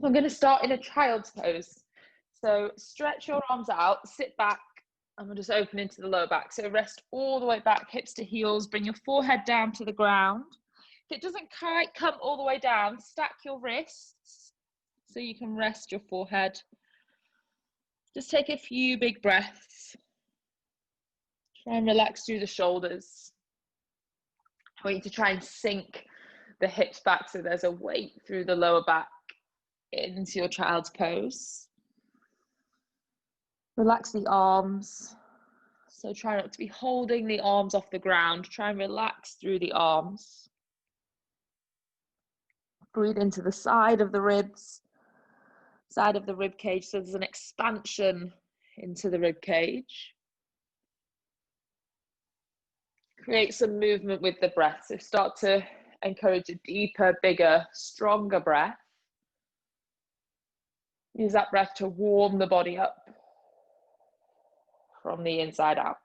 I'm going to start in a child's pose. So stretch your arms out, sit back, and we'll just open into the lower back. So rest all the way back, hips to heels, bring your forehead down to the ground. If it doesn't quite come all the way down, stack your wrists so you can rest your forehead. Just take a few big breaths. Try and relax through the shoulders. I want you to try and sink the hips back so there's a weight through the lower back into your child's pose. Relax the arms. So try not to be holding the arms off the ground. Try and relax through the arms. Breathe into the side of the ribs, side of the rib cage. So there's an expansion into the rib cage. Create some movement with the breath. So start to encourage a deeper, bigger, stronger breath. Use that breath to warm the body up from the inside out.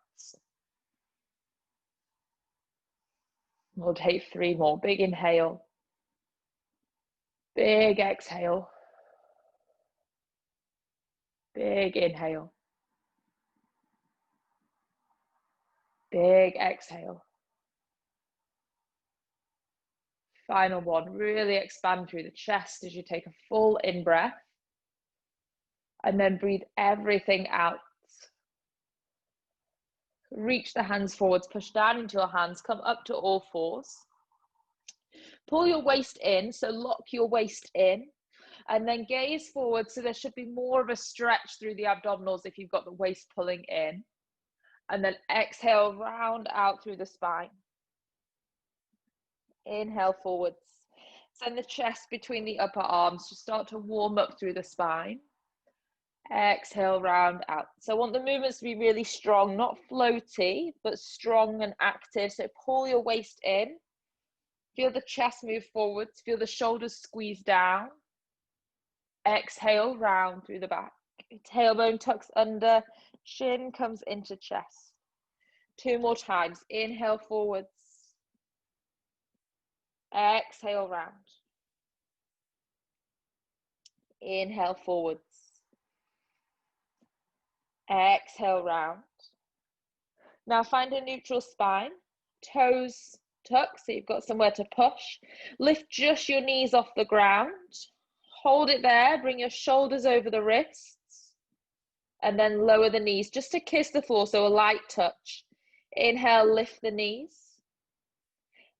We'll take 3 more. Big inhale. Big exhale. Big inhale. Big exhale. Final one. Really expand through the chest as you take a full in-breath. And then breathe everything out. Reach the hands forwards, push down into your hands, come up to all fours. Pull your waist in, so lock your waist in, and then gaze forward, so there should be more of a stretch through the abdominals if you've got the waist pulling in. And then exhale, round out through the spine. Inhale forwards. Send the chest between the upper arms to start to warm up through the spine. Exhale, round out. So I want the movements to be really strong, not floaty, but strong and active. So pull your waist in. Feel the chest move forwards. Feel the shoulders squeeze down. Exhale, round through the back. Tailbone tucks under, chin comes into chest. 2 more times. Inhale forwards. Exhale, round. Inhale forwards. Exhale, round. Now find a neutral spine. Toes tuck, so you've got somewhere to push. Lift just your knees off the ground. Hold it there. Bring your shoulders over the wrists. And then lower the knees just to kiss the floor, so a light touch. Inhale, lift the knees.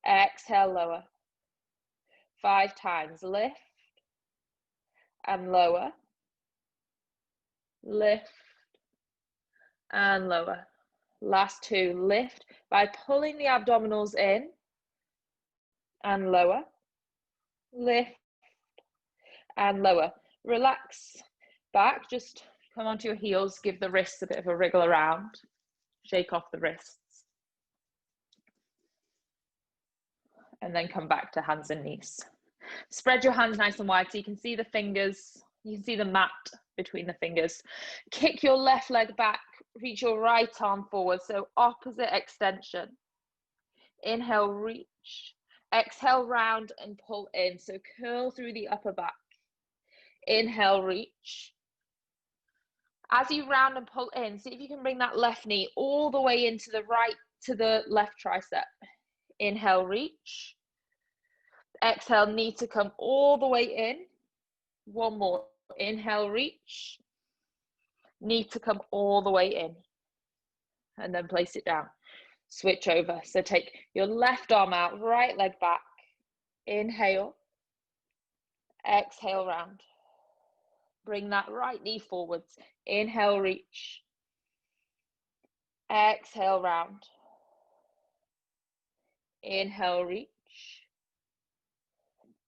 Exhale, lower. 5 times. Lift and lower. Lift and lower. Last 2. Lift by pulling the abdominals in and lower. Lift and lower. Relax back. Just come onto your heels. Give the wrists a bit of a wriggle around. Shake off the wrists. And then come back to hands and knees. Spread your hands nice and wide so you can see the fingers. You can see the mat between the fingers. Kick your left leg back. Reach your right arm forward. So opposite extension. Inhale, reach. Exhale, round and pull in. So curl through the upper back. Inhale, reach. As you round and pull in, see if you can bring that left knee all the way into the right to the left tricep. Inhale, reach. Exhale, knee to come all the way in. 1 more. Inhale, reach. Knee to come all the way in. And then place it down. Switch over. So take your left arm out, right leg back. Inhale. Exhale, round. Bring that right knee forwards. Inhale, reach. Exhale, round. Inhale, reach.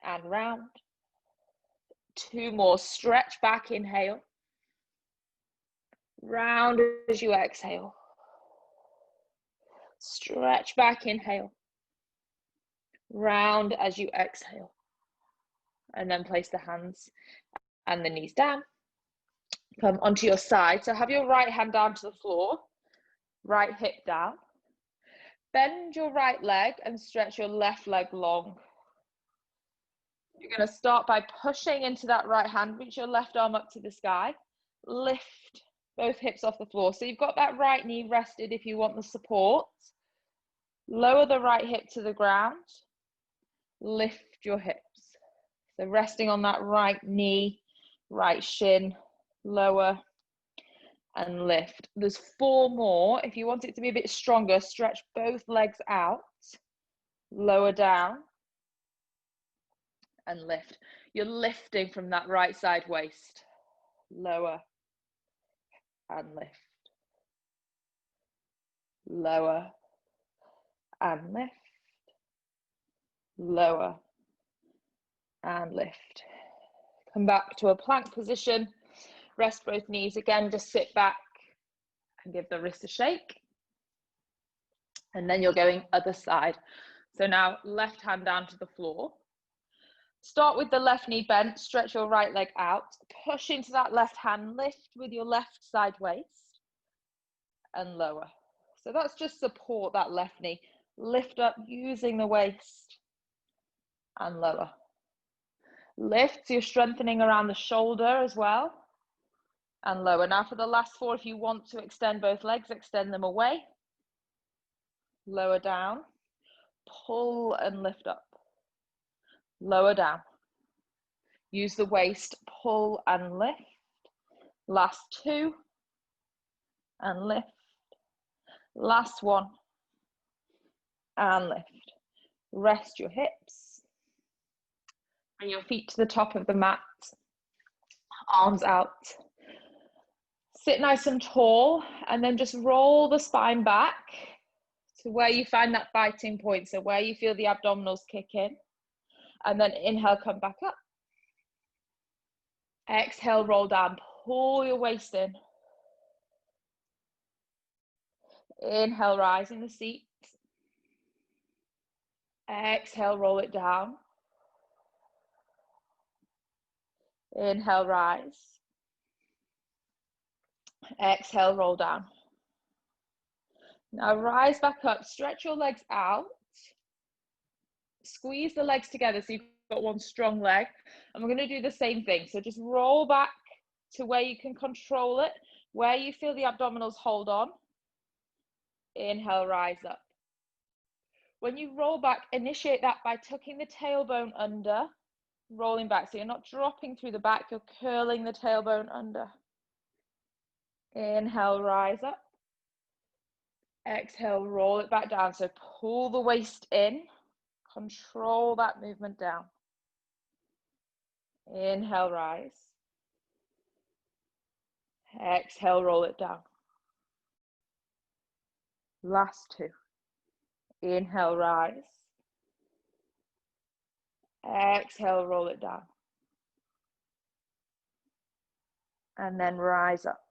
And round. 2 more. Stretch back, inhale. Round as you exhale. Stretch back, inhale. Round as you exhale. And then place the hands and the knees down. Come onto your side. So have your right hand down to the floor. Right hip down. Bend your right leg and stretch your left leg long. You're going to start by pushing into that right hand, reach your left arm up to the sky, lift both hips off the floor. So you've got that right knee rested if you want the support. Lower the right hip to the ground, lift your hips. So resting on that right knee, right shin, lower and lift. There's 4 more. If you want it to be a bit stronger, stretch both legs out, lower down and lift. You're lifting from that right side waist, lower and lift, lower and lift, lower and lift. Come back to a plank position, rest both knees. Again, just sit back and give the wrist a shake. And then you're going other side. So now left hand down to the floor. Start with the left knee bent, stretch your right leg out, push into that left hand, lift with your left side waist and lower. So that's just support that left knee. Lift up using the waist and lower. Lift, so you're strengthening around the shoulder as well and lower. Now for the last 4, if you want to extend both legs, extend them away. Lower down, pull and lift up. Lower down. Use the waist, pull and lift. Last 2 and lift. Last 1 and lift. Rest your hips. Bring your feet to the top of the mat. Arms out. Sit nice and tall and then just roll the spine back to where you find that biting point. So where you feel the abdominals kick in. And then inhale, come back up. Exhale, roll down, pull your waist in. Inhale, rise in the seat. Exhale, roll it down. Inhale, rise. Exhale, roll down. Now rise back up, stretch your legs out. Squeeze the legs together so you've got one strong leg. And we're going to do the same thing. So just roll back to where you can control it, where you feel the abdominals hold on. Inhale, rise up. When you roll back, initiate that by tucking the tailbone under, rolling back. So you're not dropping through the back, you're curling the tailbone under. Inhale, rise up. Exhale, roll it back down. So pull the waist in, control that movement down. Inhale, rise. Exhale, roll it down. Last 2. Inhale, rise. Exhale, roll it down. And then rise up.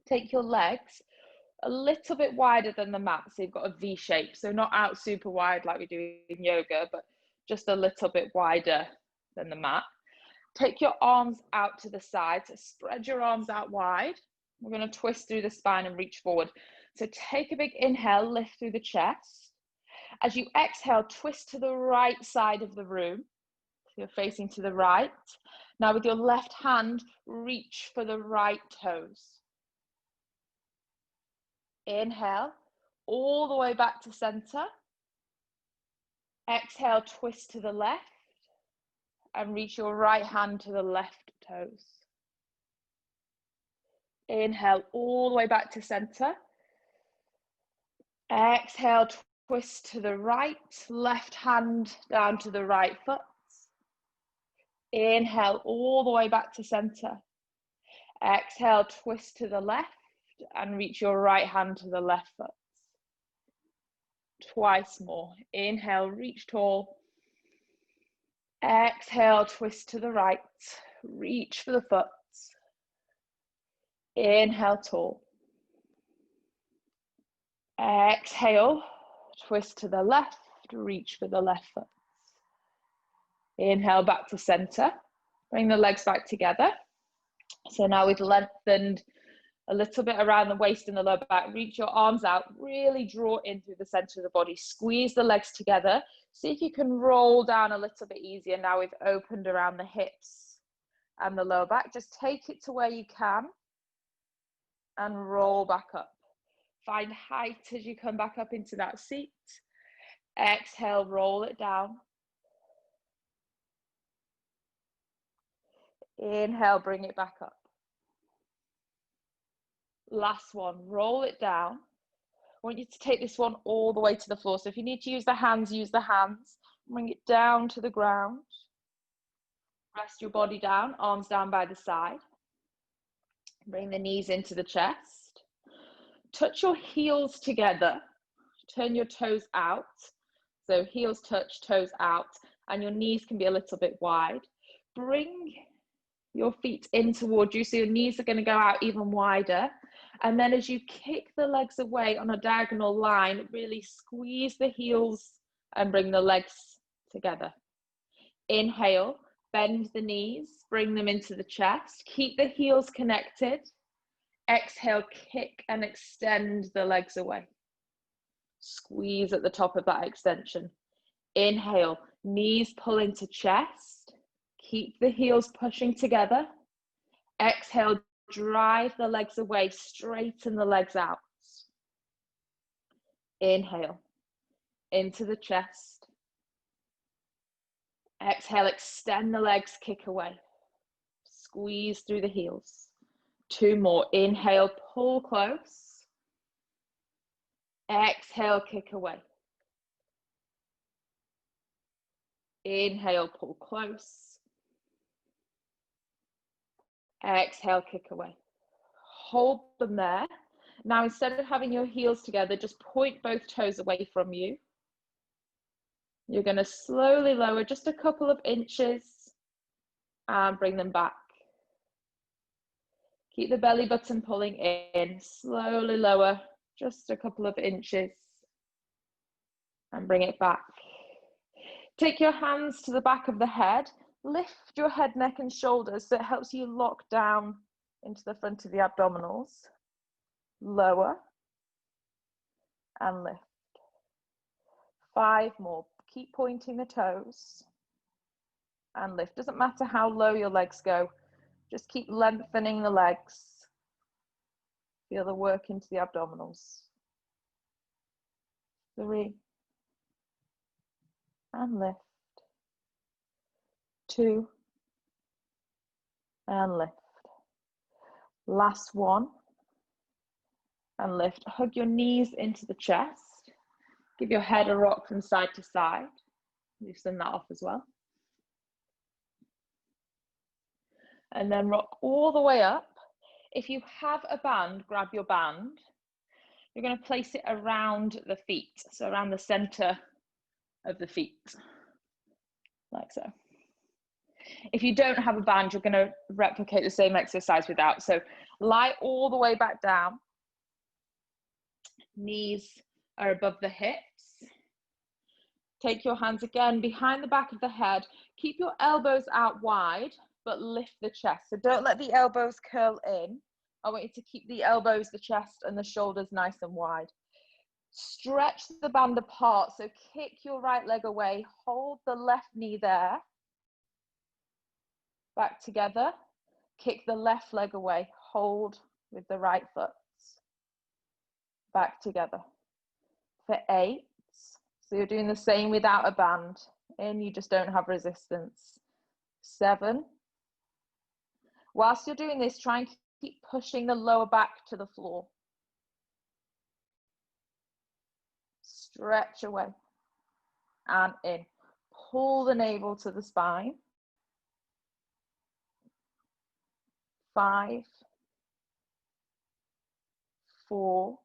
Take your legs a little bit wider than the mat, so you've got a V shape. So not out super wide like we do in yoga, but just a little bit wider than the mat. Take your arms out to the side, so spread your arms out wide. We're going to twist through the spine and reach forward. So take a big inhale, lift through the chest. As you exhale, twist to the right side of the room. So you're facing to the right. Now with your left hand, reach for the right toes. Inhale, all the way back to center. Exhale, twist to the left and reach your right hand to the left toes. Inhale, all the way back to center. Exhale, twist to the right, left hand down to the right foot. Inhale, all the way back to center. Exhale, twist to the left and reach your right hand to the left foot. Twice more. Inhale, reach tall. Exhale, twist to the right, reach for the foot. Inhale, tall. Exhale, twist to the left, reach for the left foot. Inhale, back to center. Bring the legs back together. So now we've lengthened A little bit around the waist and the lower back. Reach your arms out, really draw in through the center of the body. Squeeze the legs together. See if you can roll down a little bit easier. Now we've opened around the hips and the lower back. Just take it to where you can and roll back up. Find height as you come back up into that seat. Exhale, roll it down. Inhale, bring it back up. Last one, roll it down. I want you to take this one all the way to the floor. So if you need to use the hands, use the hands. Bring it down to the ground. Rest your body down, arms down by the side. Bring the knees into the chest. Touch your heels together. Turn your toes out. So heels touch, toes out, and your knees can be a little bit wide. Bring your feet in towards you, so your knees are going to go out even wider. And then as you kick the legs away on a diagonal line, really squeeze the heels and bring the legs together. Inhale, bend the knees, bring them into the chest. Keep the heels connected. Exhale, kick and extend the legs away. Squeeze at the top of that extension. Inhale, knees pull into chest. Keep the heels pushing together. Exhale, drive the legs away, straighten the legs out. Inhale, into the chest. Exhale, extend the legs, kick away. Squeeze through the heels. 2 more. Inhale, pull close. Exhale, kick away. Inhale, pull close. Exhale, kick away. Hold them there. Now, instead of having your heels together, just point both toes away from you. You're going to slowly lower just a couple of inches and bring them back. Keep the belly button pulling in. Slowly lower just a couple of inches and bring it back. Take your hands to the back of the head. Lift your head, neck, and shoulders so it helps you lock down into the front of the abdominals. Lower and lift. 5 more. Keep pointing the toes and lift. Doesn't matter how low your legs go. Just keep lengthening the legs. Feel the work into the abdominals. 3 and lift. 2 and lift. Last one and lift. Hug your knees into the chest. Give your head a rock from side to side. Loosen that off as well. And then rock all the way up. If you have a band, grab your band. You're going to place it around the feet, so around the center of the feet, like so. If you don't have a band, you're going to replicate the same exercise without. So lie all the way back down. Knees are above the hips. Take your hands again behind the back of the head. Keep your elbows out wide, but lift the chest. So don't let the elbows curl in. I want you to keep the elbows, the chest, and the shoulders nice and wide. Stretch the band apart. So kick your right leg away. Hold the left knee there. Back together. Kick the left leg away. Hold with the right foot. Back together. For 8. So you're doing the same without a band. In, you just don't have resistance. 7. Whilst you're doing this, try and keep pushing the lower back to the floor. Stretch away and in. Pull the navel to the spine. 5, 4,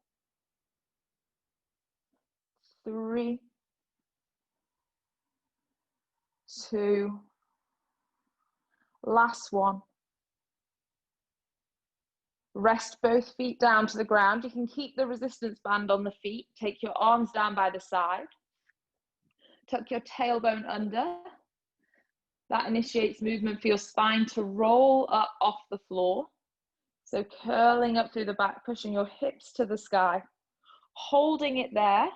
3, 2, last one. Rest both feet down to the ground. You can keep the resistance band on the feet. Take your arms down by the side. Tuck your tailbone under. That initiates movement for your spine to roll up off the floor. So curling up through the back, pushing your hips to the sky, holding it there.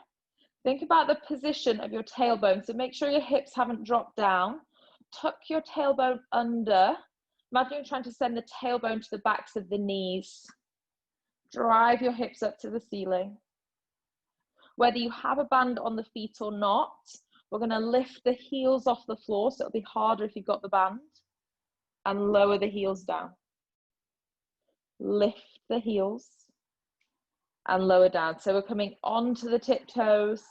Think about the position of your tailbone. So make sure your hips haven't dropped down. Tuck your tailbone under. Imagine you're trying to send the tailbone to the backs of the knees. Drive your hips up to the ceiling. Whether you have a band on the feet or not, we're going to lift the heels off the floor, so it'll be harder if you've got the band, and lower the heels down. Lift the heels and lower down. So we're coming onto the tiptoes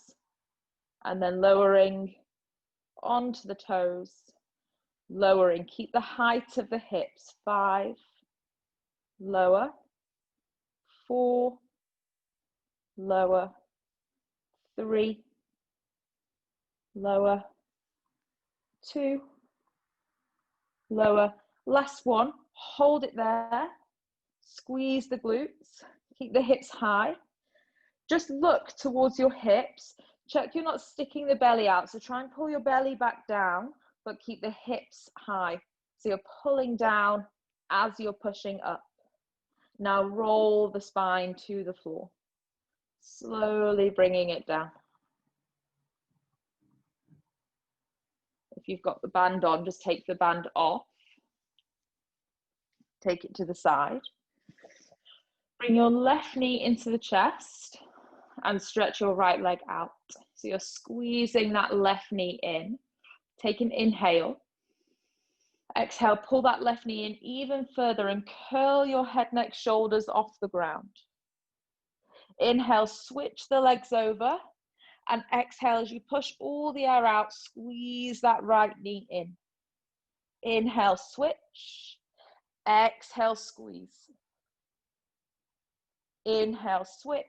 and then lowering onto the toes, lowering. Keep the height of the hips. 5, lower, 4, lower, 3, lower, 2, lower. Last one, hold it there. Squeeze the glutes, keep the hips high. Just look towards your hips. Check you're not sticking the belly out. So try and pull your belly back down, but keep the hips high. So you're pulling down as you're pushing up. Now roll the spine to the floor, slowly bringing it down. If you've got the band on, just take the band off. Take it to the side. Bring your left knee into the chest and stretch your right leg out. So you're squeezing that left knee in. Take an inhale. Exhale, pull that left knee in even further and curl your head, neck, shoulders off the ground. Inhale, switch the legs over, and exhale as you push all the air out, squeeze that right knee in. Inhale, switch. Exhale, squeeze. Inhale, switch.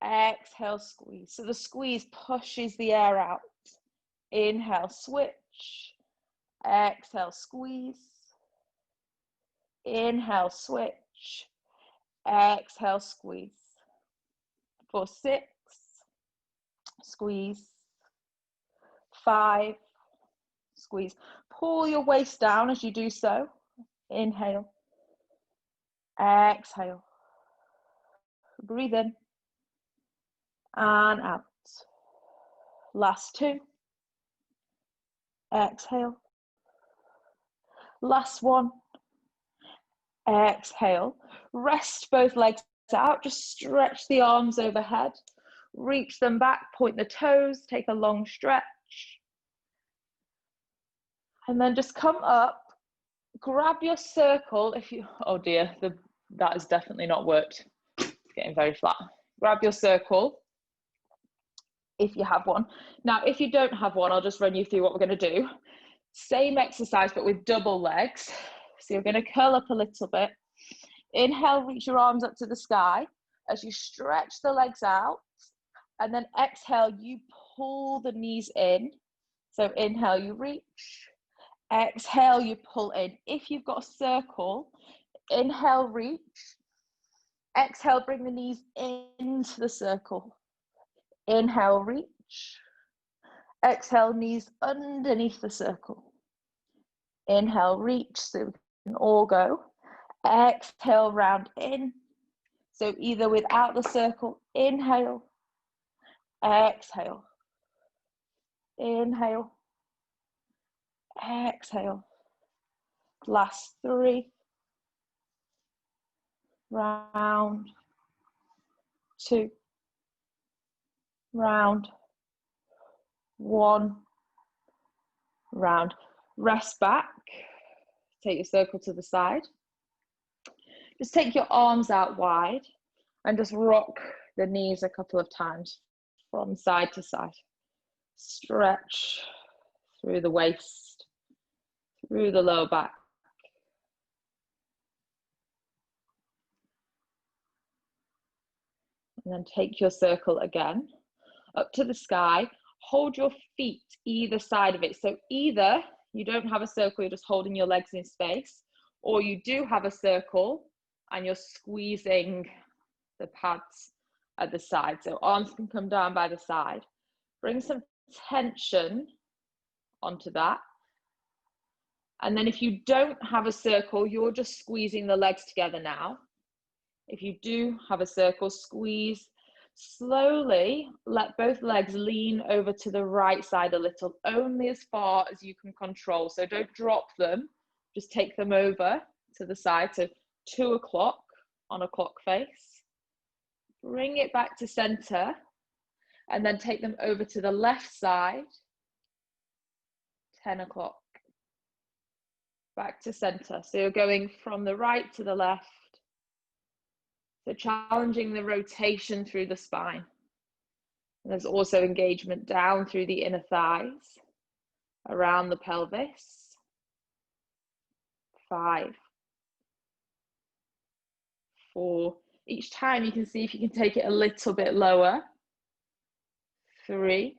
Exhale, squeeze. So the squeeze pushes the air out. Inhale, switch. Exhale, squeeze. Inhale, switch. Exhale, squeeze. For 6, squeeze. 5, squeeze. Pull your waist down as you do so. Inhale. Exhale. Breathe in and out. Last 2. Exhale. Last 1. Exhale. Rest both legs out. Just stretch the arms overhead. Reach them back. Point the toes. Take a long stretch. And then just come up. Grab your circle. If you, oh dear, that has definitely not worked. It's getting very flat. Grab your circle if you have one. Now, if you don't have one, I'll just run you through what we're going to do. Same exercise, but with double legs. So you're going to curl up a little bit. Inhale, reach your arms up to the sky as you stretch the legs out. And then exhale, you pull the knees in. So inhale, you reach. Exhale, you pull in. If you've got a circle, inhale, reach. Exhale, bring the knees into the circle. Inhale, reach. Exhale, knees underneath the circle. Inhale, reach, so we can all go. Exhale, round in. So either without the circle, inhale. Exhale. Inhale. Exhale. Last 3. Round. 2. Round. 1. Round. Rest back. Take your circle to the side. Just take your arms out wide and just rock the knees a couple of times from side to side. Stretch through the waist, through the lower back. And then take your circle again, up to the sky. Hold your feet either side of it. So either you don't have a circle, you're just holding your legs in space, or you do have a circle and you're squeezing the pads at the side. So arms can come down by the side. Bring some tension onto that. And then if you don't have a circle, you're just squeezing the legs together now. If you do have a circle, squeeze. Slowly let both legs lean over to the right side a little, only as far as you can control. So don't drop them, just take them over to the side. So 2 o'clock on a clock face. Bring it back to center and then take them over to the left side, 10 o'clock. Back to center. So you're going from the right to the left. So challenging the rotation through the spine. And there's also engagement down through the inner thighs, around the pelvis. 5, 4. Each time you can see if you can take it a little bit lower. 3.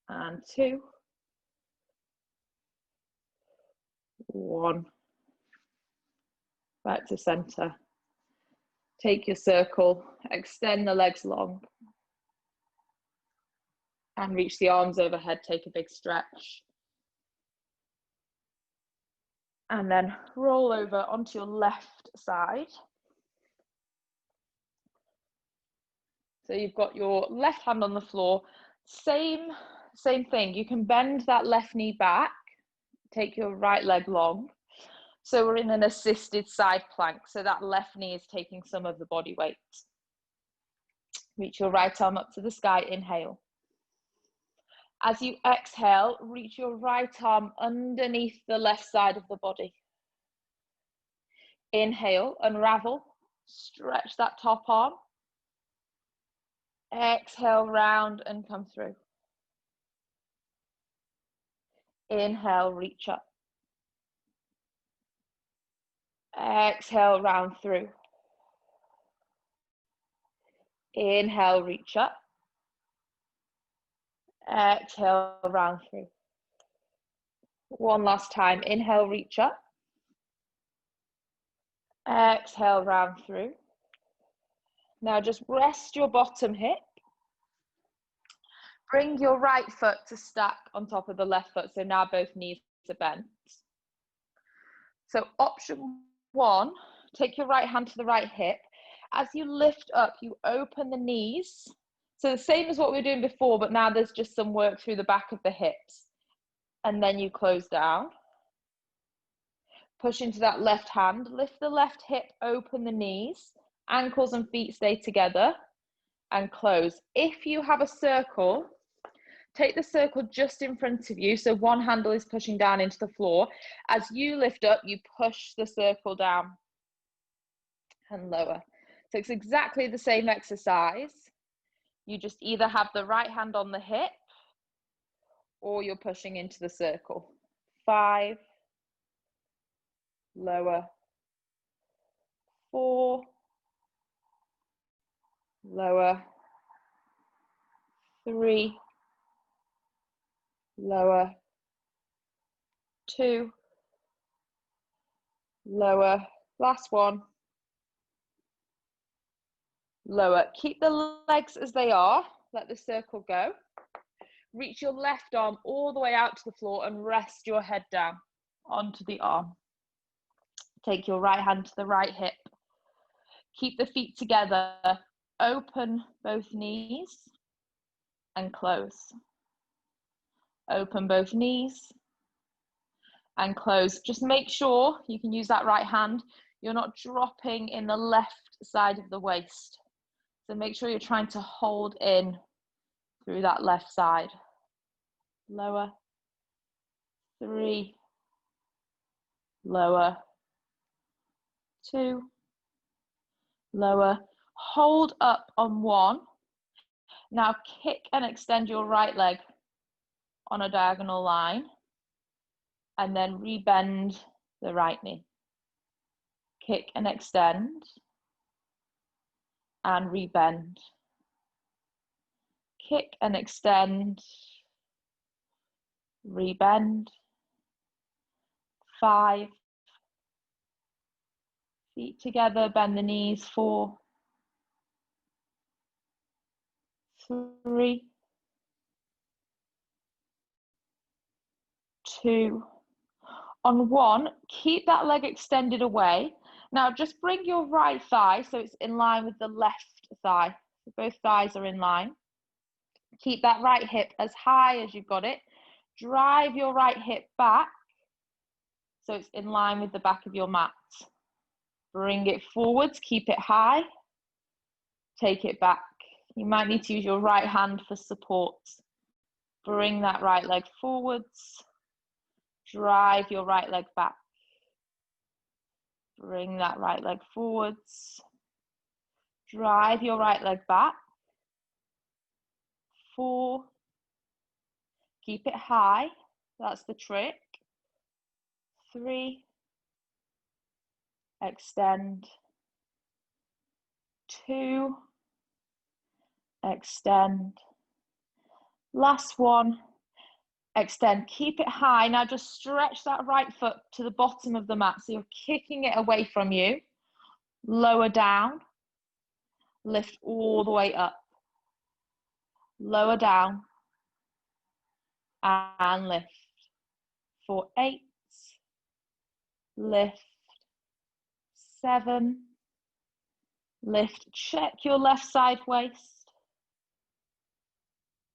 And 2. 1. Back to center. Take your circle, extend the legs long. And reach the arms overhead, take a big stretch. And then roll over onto your left side. So you've got your left hand on the floor. Same thing. You can bend that left knee back. Take your right leg long. So we're in an assisted side plank. So that left knee is taking some of the body weight. Reach your right arm up to the sky. Inhale. As you exhale, reach your right arm underneath the left side of the body. Inhale, unravel, stretch that top arm. Exhale, round and come through. Inhale, reach up. Exhale, round through. Inhale, reach up. Exhale, round through. One last time. Inhale, reach up. Exhale, round through. Now just rest your bottom hip. Bring your right foot to stack on top of the left foot. So now both knees are bent. So option 1, take your right hand to the right hip. As you lift up, you open the knees. So the same as what we were doing before, but now there's just some work through the back of the hips. And then you close down. Push into that left hand. Lift the left hip, open the knees. Ankles and feet stay together. And close. If you have a circle, take the circle just in front of you. So one handle is pushing down into the floor. As you lift up, you push the circle down and lower. So it's exactly the same exercise. You just either have the right hand on the hip or you're pushing into the circle. 5, lower. 4, lower. 3, lower. 2, lower. Last one. Lower. Keep the legs as they are. Let the circle go. Reach your left arm all the way out to the floor and rest your head down onto the arm. Take your right hand to the right hip. Keep the feet together. Open both knees and close. Open both knees and close. Just make sure you can use that right hand. You're not dropping in the left side of the waist. So make sure you're trying to hold in through that left side. Lower. 3, lower. 2, lower. Hold up on 1. Now kick and extend your right leg on a diagonal line and then rebend the right knee. Kick and extend and rebend. Kick and extend, rebend. 5, feet together, bend the knees. 4, 3, 2. On 1, keep that leg extended away. Now just bring your right thigh so it's in line with the left thigh. So both thighs are in line. Keep that right hip as high as you've got it. Drive your right hip back so it's in line with the back of your mat. Bring it forwards, keep it high. Take it back. You might need to use your right hand for support. Bring that right leg forwards. Drive your right leg back. Bring that right leg forwards. Drive your right leg back. 4. Keep it high. That's the trick. 3. Extend. 2. Extend. Last one. Extend. Keep it high. Now just stretch that right foot to the bottom of the mat. So you're kicking it away from you. Lower down. Lift all the way up. Lower down. And lift. For 8. Lift. 7. Lift. Check your left side waist.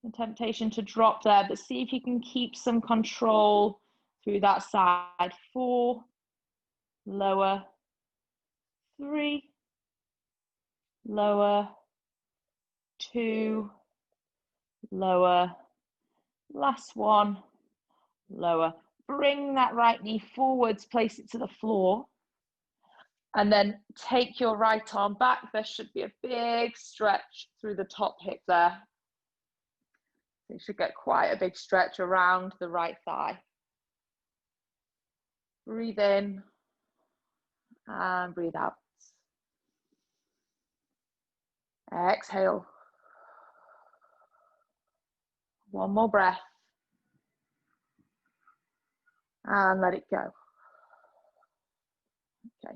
The temptation to drop there, but see if you can keep some control through that side. 4. Lower. 3. Lower. 2. Lower. Last one. Lower. Bring that right knee forwards, place it to the floor. And then take your right arm back. There should be a big stretch through the top hip there. You should get quite a big stretch around the right thigh. Breathe in and breathe out. Exhale. One more breath. And let it go. Okay.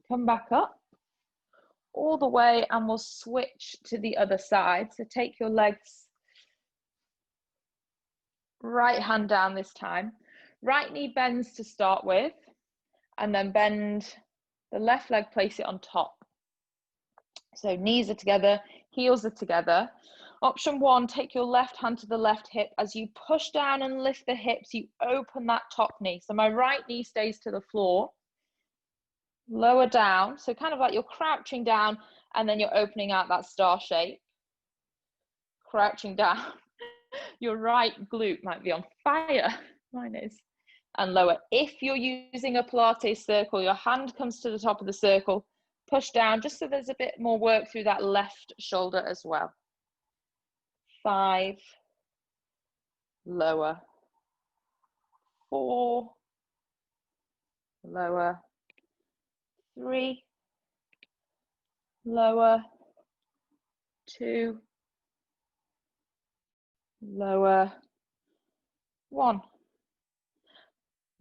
Come back up all the way and we'll switch to the other side. So take your legs, right hand down this time. Right knee bends to start with, and then bend the left leg, place it on top. So knees are together, heels are together. Option 1, take your left hand to the left hip. As you push down and lift the hips, you open that top knee. So my right knee stays to the floor. Lower down, so kind of like you're crouching down and then you're opening out that star shape. Crouching down. Your right glute might be on fire. Mine is. And lower. If you're using a Pilates circle, your hand comes to the top of the circle. Push down just so there's a bit more work through that left shoulder as well. 5. Lower. 4. Lower. 3. Lower. 2. Lower. 1.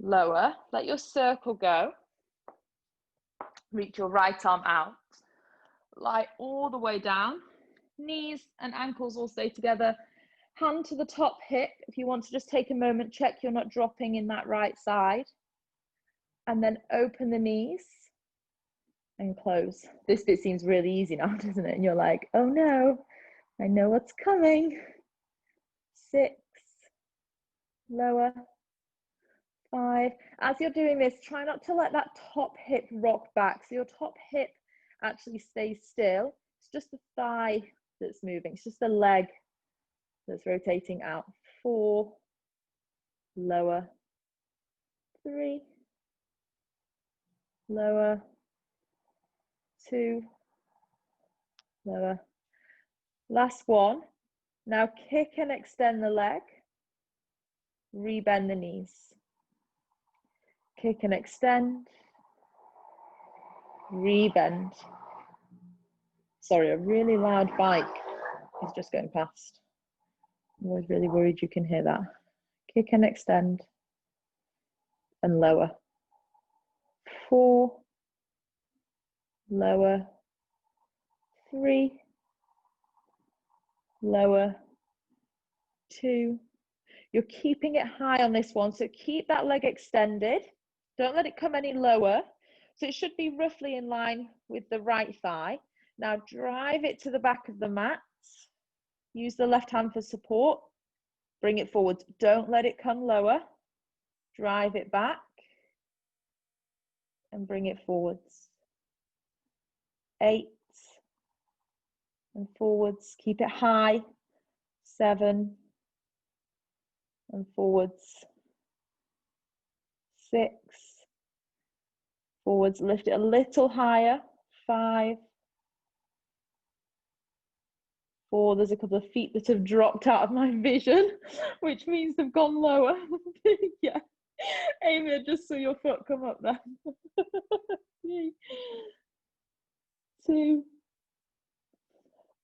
Lower. Let your circle go. Reach your right arm out. Lie all the way down. Knees and ankles all stay together. Hand to the top hip. If you want to just take a moment, check you're not dropping in that right side. And then open the knees and close. This bit seems really easy now, doesn't it? And you're like, oh no, I know what's coming. 6. Lower. 5. As you're doing this, try not to let that top hip rock back. So your top hip actually stays still. It's just the thigh that's moving. It's just the leg that's rotating out. 4. Lower. 3. Lower. 2. Lower. Last one. Now kick and extend the leg. Rebend the knees. Kick and extend. Rebend. Sorry, a really loud bike is just going past. I'm always really worried you can hear that. Kick and extend. And lower. 4. Lower. 3. Lower. 2. You're keeping it high on this one, so keep that leg extended. Don't let it come any lower. So it should be roughly in line with the right thigh. Now drive it to the back of the mat. Use the left hand for support. Bring it forward. Don't let it come lower. Drive it back and bring it forwards. 8 and forwards. Keep it high. 7 and forwards. 6 forwards. Lift it a little higher. 5 4. There's a couple of feet that have dropped out of my vision, which means they've gone lower. Yeah, Amy, I just saw your foot come up there. 3 2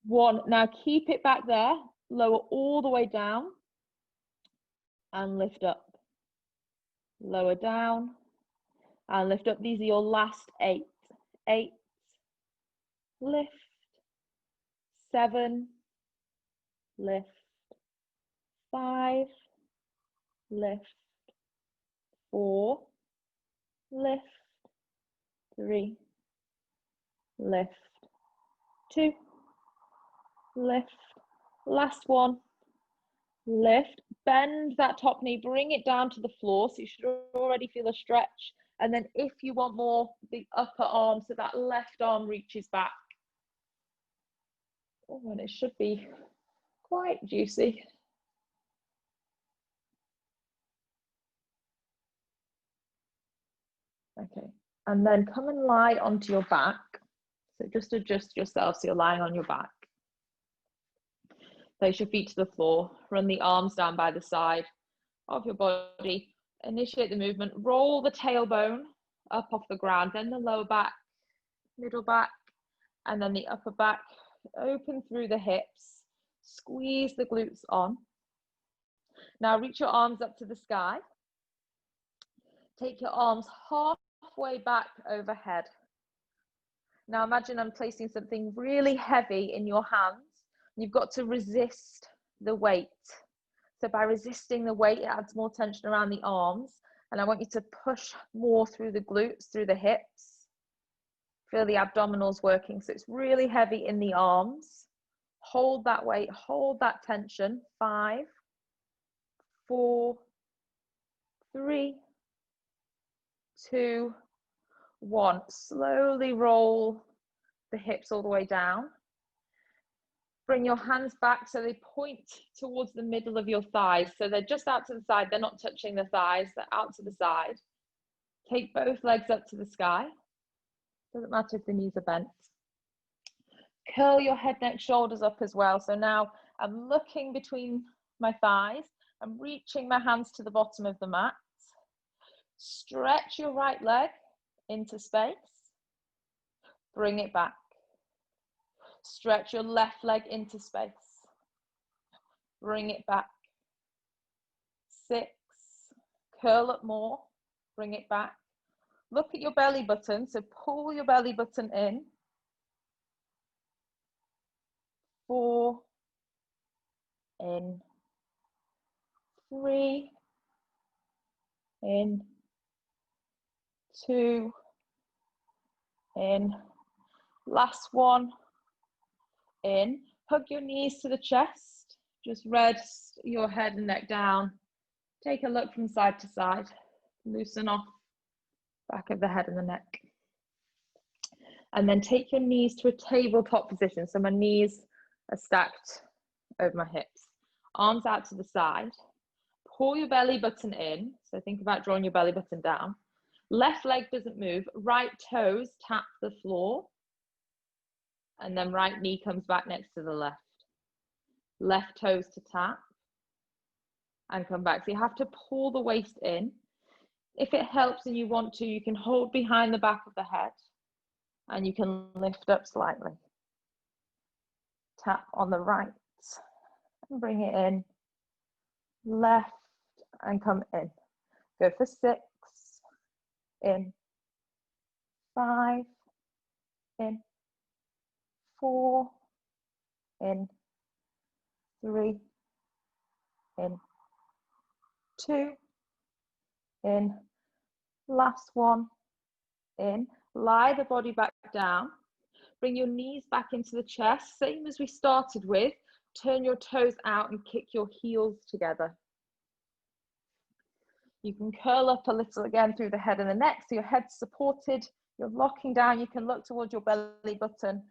1. Now keep it back there. Lower all the way down and lift up. Lower down and lift up. These are your last 8. 8, lift. 7, lift. 5, lift. 4, lift. 3, lift. 2, lift. Last one, lift. Bend that top knee, bring it down to the floor, so you should already feel a stretch. And then if you want more, the upper arm, so that left arm reaches back. Oh, and it should be quite juicy. Okay, and then come and lie onto your back. So just adjust yourself so you're lying on your back. Place your feet to the floor. Run the arms down by the side of your body. Initiate the movement. Roll the tailbone up off the ground, then the lower back, middle back, and then the upper back. Open through the hips. Squeeze the glutes on. Now reach your arms up to the sky. Take your arms halfway back overhead. Now imagine I'm placing something really heavy in your hands. You've got to resist the weight. So by resisting the weight, it adds more tension around the arms. And I want you to push more through the glutes, through the hips. Feel the abdominals working. So it's really heavy in the arms. Hold that weight, hold that tension. 5, 4, 3, 2, 1. Slowly roll the hips all the way down. Bring your hands back so they point towards the middle of your thighs. So they're just out to the side. They're not touching the thighs. They're out to the side. Take both legs up to the sky. Doesn't matter if the knees are bent. Curl your head, neck, shoulders up as well. So now I'm looking between my thighs. I'm reaching my hands to the bottom of the mat. Stretch your right leg into space. Bring it back. Stretch your left leg into space. Bring it back. 6. Curl up more. Bring it back. Look at your belly button. So pull your belly button in. 4. In. 3. In. 2. In. Last one. In. Hug your knees to the chest. Just rest your head and neck down. Take a look from side to side. Loosen off back of the head and the neck. And then take your knees to a tabletop position. So my knees are stacked over my hips. Arms out to the side. Pull your belly button in. So think about drawing your belly button down. Left leg doesn't move. Right toes tap the floor. And then right knee comes back next to the left. Left toes to tap and come back. So you have to pull the waist in. If it helps and you want to, you can hold behind the back of the head and you can lift up slightly. Tap on the right and bring it in. Left and come in. Go for 6. In. 5. In. 4. In. 3. In. 2, in, last one, in. Lie the body back down. Bring your knees back into the chest, same as we started with. Turn your toes out and kick your heels together. You can curl up a little again through the head and the neck, so your head's supported, you're locking down, you can look towards your belly button.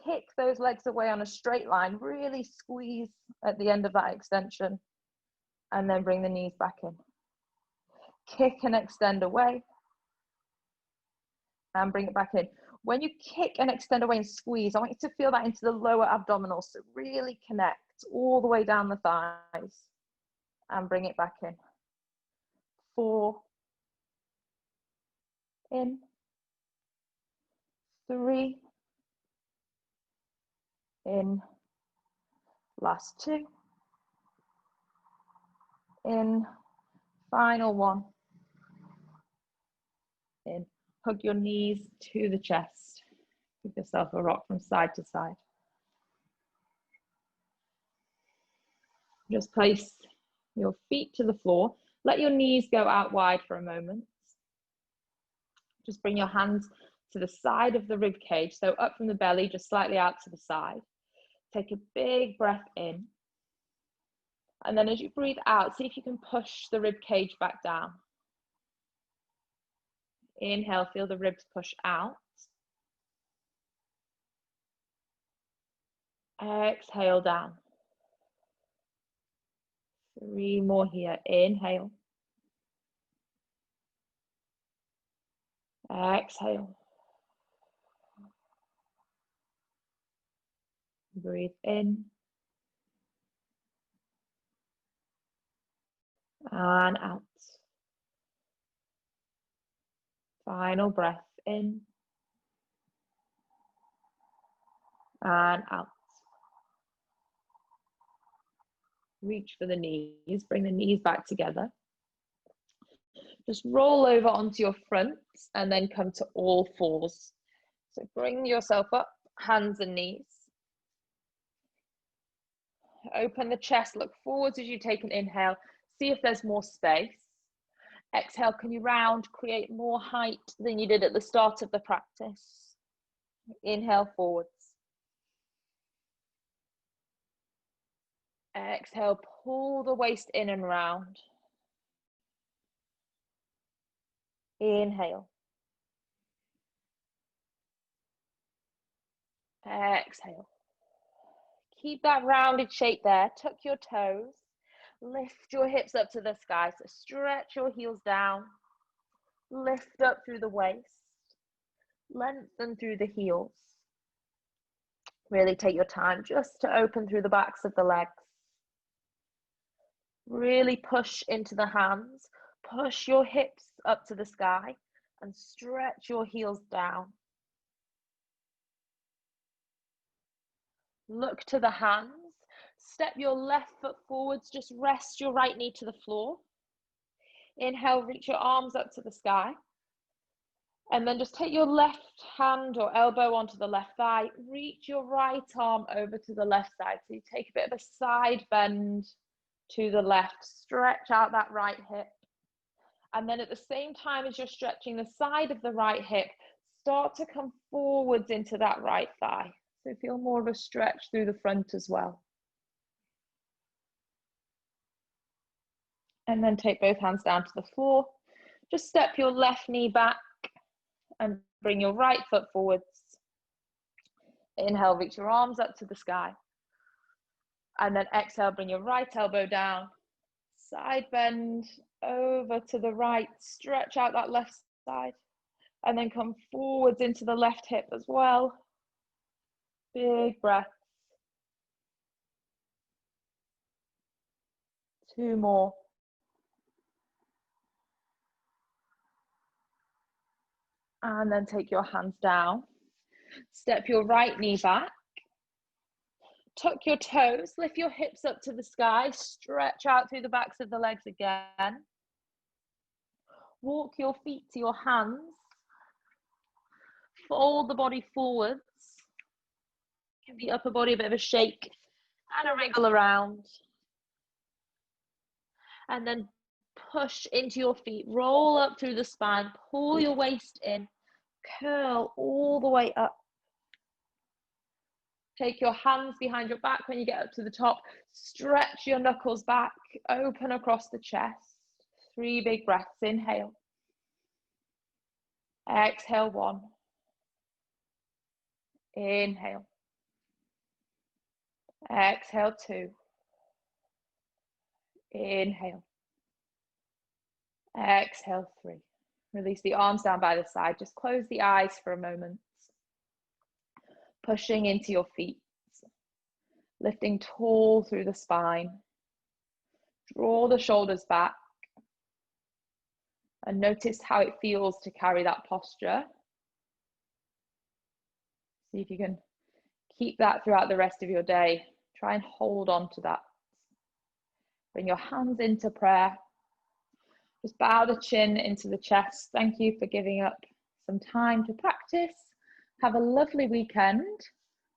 Kick those legs away on a straight line, really squeeze at the end of that extension, and then bring the knees back in. Kick and extend away, and bring it back in. When you kick and extend away and squeeze, I want you to feel that into the lower abdominals, so really connect all the way down the thighs, and bring it back in. 4, in, 3, in, last 2, in, final 1, in. Hug your knees to the chest. Give yourself a rock from side to side. Just place your feet to the floor. Let your knees go out wide for a moment. Just bring your hands to the side of the rib cage, so up from the belly, just slightly out to the side. Take a big breath in. And then as you breathe out, see if you can push the rib cage back down. Inhale, feel the ribs push out. Exhale down. 3 more here. Inhale. Exhale. Breathe in. And out. Final breath in. And out. Reach for the knees, bring the knees back together. Just roll over onto your front and then come to all fours. So bring yourself up, hands and knees. Open the chest, look forwards as you take an inhale. See if there's more space. Exhale, can you round, create more height than you did at the start of the practice? Inhale forwards. Exhale, pull the waist in and round. Inhale. Exhale. Keep that rounded shape there. Tuck your toes. Lift your hips up to the sky. So stretch your heels down. Lift up through the waist. Lengthen through the heels. Really take your time just to open through the backs of the legs. Really push into the hands. Push your hips up to the sky and stretch your heels down. Look to the hands. Step your left foot forwards. Just rest your right knee to the floor. Inhale, reach your arms up to the sky. And then just take your left hand or elbow onto the left thigh. Reach your right arm over to the left side. So you take a bit of a side bend to the left. Stretch out that right hip. And then at the same time as you're stretching the side of the right hip, start to come forwards into that right thigh. So feel more of a stretch through the front as well. And then take both hands down to the floor. Just step your left knee back and bring your right foot forwards. Inhale, reach your arms up to the sky. And then exhale, bring your right elbow down. Side bend over to the right. Stretch out that left side. And then come forwards into the left hip as well. Big breath. 2 more. And then take your hands down. Step your right knee back. Tuck your toes, lift your hips up to the sky, stretch out through the backs of the legs again. Walk your feet to your hands. Fold the body forwards. Give the upper body a bit of a shake and a wriggle around. And then push into your feet, roll up through the spine, pull your waist in, curl all the way up. Take your hands behind your back when you get up to the top. Stretch your knuckles back, open across the chest. 3 big breaths. Inhale. Exhale, 1. Inhale. Exhale, 2. Inhale. Exhale, 3. Release the arms down by the side. Just close the eyes for a moment. Pushing into your feet. Lifting tall through the spine. Draw the shoulders back. And notice how it feels to carry that posture. See if you can keep that throughout the rest of your day. Try and hold on to that. Bring your hands into prayer. Just bow the chin into the chest. Thank you for giving up some time to practice. Have a lovely weekend.